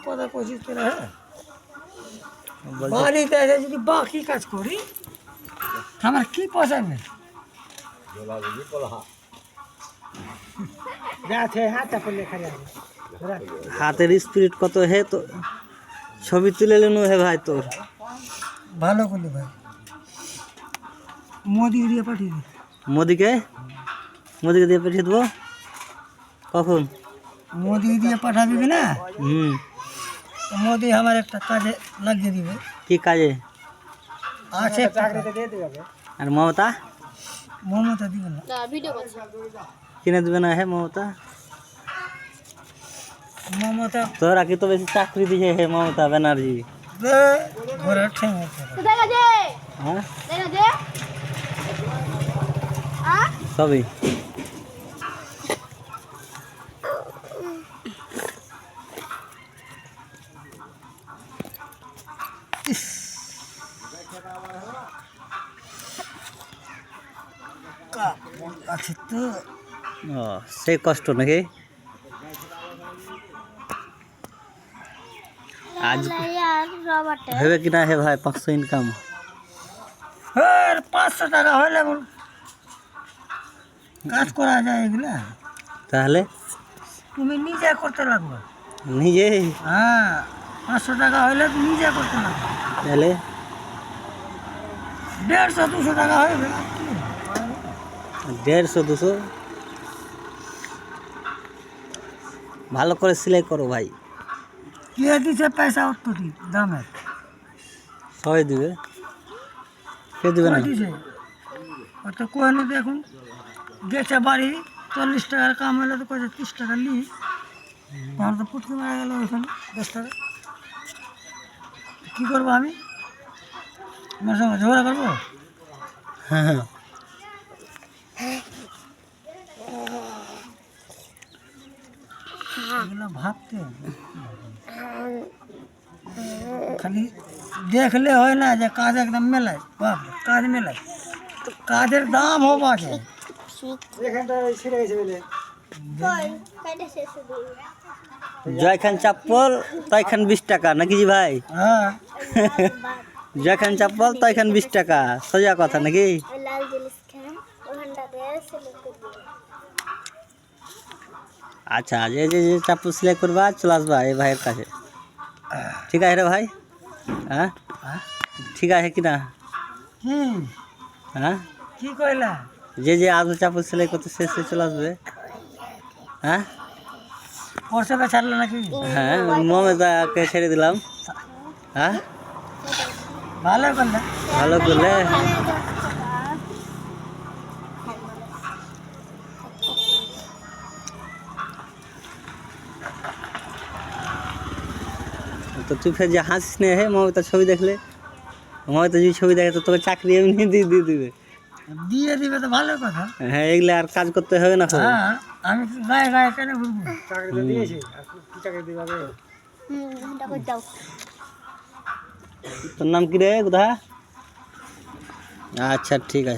কথা কইছিস তোরা, হ্যাঁ বাড়িতে এসে যদি বাকি কাজ করি আমার কি পোষাবে? হাতের স্পিরিট কত হে তো, ছবি তুলে লেনু হে ভাই তোর। ভালো করলি ভাই, মোদি দিয়ে পাঠিয়ে দে। মোদিকে মোদিকে দিয়ে পাঠিয়ে দেবো কখন? মোদি দিয়ে পাঠা দিবি না, হুম, তো মোদি আমার একটা কাজে লাগিয়ে দিবে। কি কাজে? আছে আর মমতা মমতা দিবে না, কিনে দেবে না হে মমতা? মমতা তোরা কি তো বেশি চাকরি দিছে হে মমতা ব্যানার্জি? ঘোরার ঠেঙ হ্যাঁ সবই আছে তো। ও, সেই কষ্ট নাকি? আজ হবে কি না হে ভাই 500 ইনকাম? আর 500 টাকা হলে কাজ করা যায় এগুলা? তাহলে তুমি নিজে করতে লাগবে। নিজে? হ্যাঁ, 500 টাকা হলে তুমি নিজে করতে লাগবে। তাহলে 150-200 টাকা হয়ে গেল। 150-200 ভালো করে সেলাই করো ভাই। কে দিছে পয়সা অতটি দামের? সবাই দিবে, কে দিবে না? কে দিছে? অত কই না, দেখুন গেছে বাড়ি 40 টাকার কাম হলে তো কয়েছে 30 টাকা নি, আমার তো পুটকি মারা গেল ওইখানে 10 টাকা। কী করবো আমি? আমার সঙ্গে ঝগড়া করবো? হ্যাঁ হ্যাঁ, এগুলো ভাবতে হবে। খালি দেখলে হয় না যে কাজ একদম মেলায়, বাপ কাজ মেলায়, তো কাজের দাম হবা চাই। জয়খান চাপ্পল তয়খান 20 টাকা নাকি জি ভাই? হ্যাঁ, জয়খান চাপ্পল তয়খান 20 টাকা, সোজা কথা নাকি? আচ্ছা, যে যে যে চাপ্পল সেলাই করবা চলে আসবা এই ভাইয়ের কাছে, ঠিক আছে রে ভাই? হ্যাঁ ঠিক আছে কি না? কি হ্যাঁ, কি কইলা? যে যে আদৌ চাপ্পল সেলাই করতে সে চলে আসবে। হ্যাঁ পরশোটা ছাড়লো নাকি? হ্যাঁ, মমতাকে ছেড়ে দিলাম। হ্যাঁ, ভালো করলে। ভালো করলে। তো তুই ফের যে হাসিস নে হে মমতার ছবি দেখলে, মমতা যদি ছবি দেখে তো তোকে চাকরি এমনি দিয়ে দিবে। দিয়ে দিবে তো ভালো কথা। হ্যাঁ, এগুলো আর কাজ করতে হবে না। হ্যাঁ, আমি গায়ে গায়ে কেন ঘুরবো? চাকরি তো দিয়েছি, আর কি চাকরি দিবে? তোর নাম কি রে কোথা? আচ্ছা ঠিক আছে।